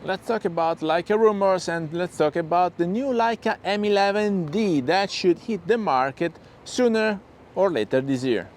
Let's talk about Leica rumors, and let's talk about the new Leica M11-d that should hit the market sooner or later this year.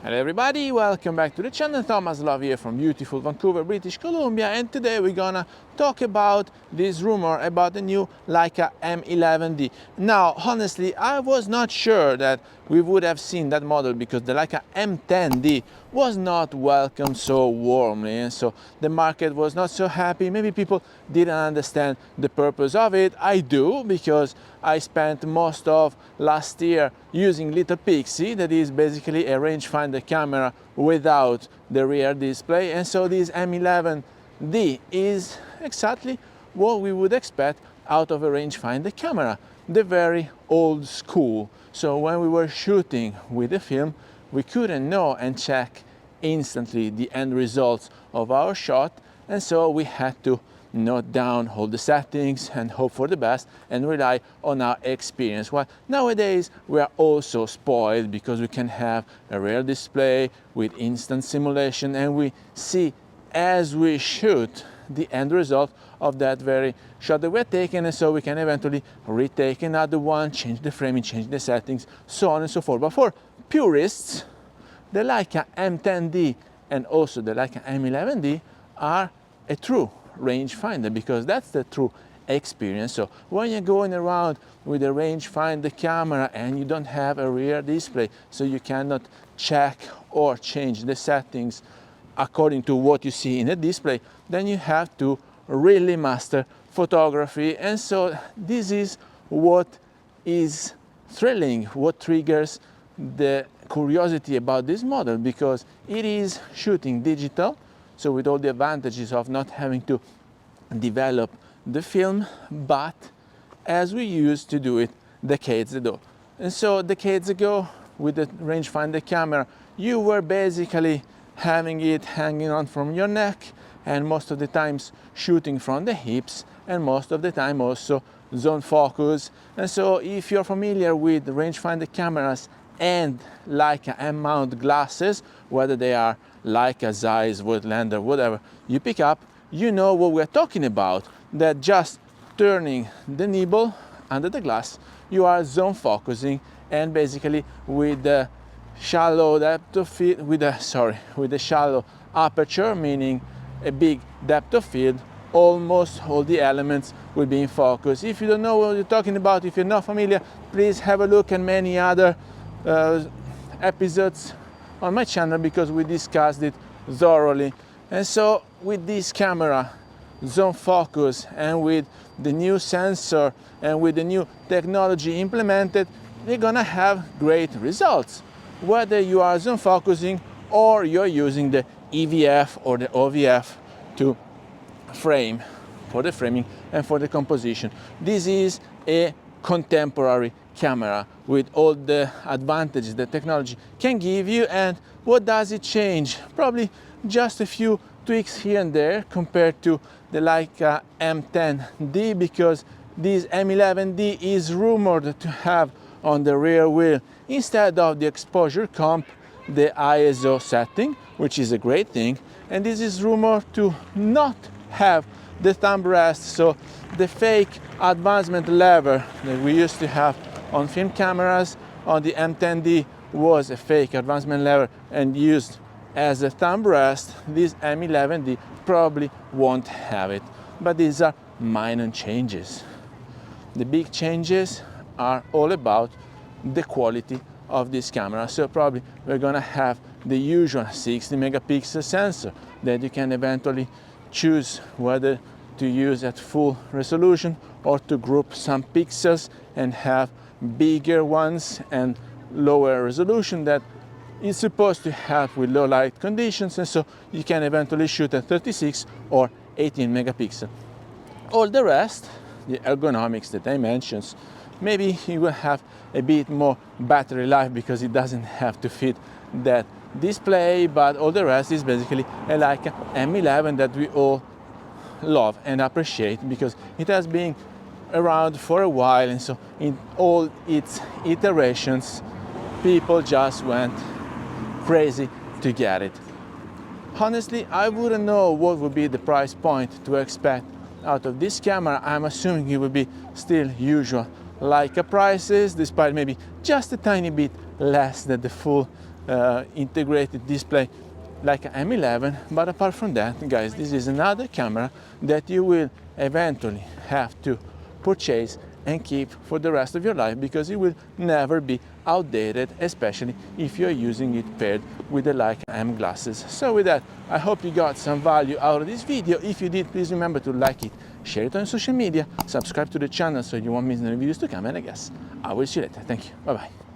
Hello everybody, welcome back to the channel. Thomas Love here from beautiful Vancouver, British Columbia, and today we're gonna talk about this rumor about the new Leica M11-d. Now, honestly, I was not sure that we would have seen that model because the Leica M10-d was not welcomed so warmly, and so the market was not so happy. Maybe people didn't understand the purpose of it. I do, because I spent most of last year using Little Pixie, that is basically a rangefinder camera without the rear display, and so this M11-d is exactly what we would expect out of a rangefinder camera, the very old school. So when we were shooting with the film, we couldn't know and check instantly the end results of our shot, and so we had to note down all the settings and hope for the best and rely on our experience. Well, nowadays we are also spoiled because we can have a rear display with instant simulation, and we see as we shoot the end result of that very shot that we're taking, and so we can eventually retake another one, change the framing, change the settings, so on and so forth. But for purists, the Leica M10-d and also the Leica M11-d are a true rangefinder, because that's the true experience. So when you're going around with a rangefinder camera and you don't have a rear display, so you cannot check or change the settings according to what you see in the display, then you have to really master photography. And so this is what is thrilling, what triggers the curiosity about this model, because it is shooting digital, so with all the advantages of not having to develop the film, but as we used to do it decades ago. And so decades ago, with the rangefinder camera, you were basically having it hanging on from your neck, and most of the times shooting from the hips, and most of the time also zone focus. And so if you're familiar with rangefinder cameras and Leica M-mount glasses, whether they are Leica, Zeiss, Woodlander, whatever you pick up, you know what we're talking about, that just turning the nibble under the glass, you are zone focusing, and basically with the shallow depth of field, with the shallow aperture, meaning a big depth of field, almost all the elements will be in focus. If you don't know what you're talking about, if you're not familiar, please have a look at many other episodes on my channel, because we discussed it thoroughly. And so with this camera, zone focus, and with the new sensor and with the new technology implemented, you're gonna have great results, whether you are zone focusing or you're using the EVF or the OVF to frame, for the framing and for the composition. This is a contemporary camera with all the advantages that technology can give you. And what does it change? Probably just a few tweaks here and there compared to the Leica M10-d, because this M11-d is rumored to have on the rear wheel, instead of the exposure comp, the ISO setting, which is a great thing. And this is rumored to not have the thumb rest, so the fake advancement lever that we used to have on film cameras on the M10-d was a fake advancement lever and used as a thumb rest. This M11-d probably won't have it, but these are minor changes. The big changes are all about the quality of this camera. So probably we're gonna have the usual 60 megapixel sensor that you can eventually choose whether to use at full resolution or to group some pixels and have bigger ones and lower resolution that is supposed to help with low light conditions, and so you can eventually shoot at 36 or 18 megapixel. All the rest, the ergonomics, the dimensions, maybe you will have a bit more battery life because it doesn't have to fit that display, but all the rest is basically a Leica M11 that we all love and appreciate, because it has been around for a while, and so in all its iterations people just went crazy to get it. Honestly, I wouldn't know what would be the price point to expect out of this camera. I'm assuming it would be still usual Leica prices, despite maybe just a tiny bit less than the full integrated display Leica M11. But apart from that, guys, this is another camera that you will eventually have to purchase and keep for the rest of your life, because it will never be outdated, especially if you're using it paired with the Leica M glasses. So with that, I hope you got some value out of this video. If you did, please remember to like it, share it on social media, subscribe to the channel so you won't miss any videos to come, and I guess I will see you later. Thank you. Bye bye.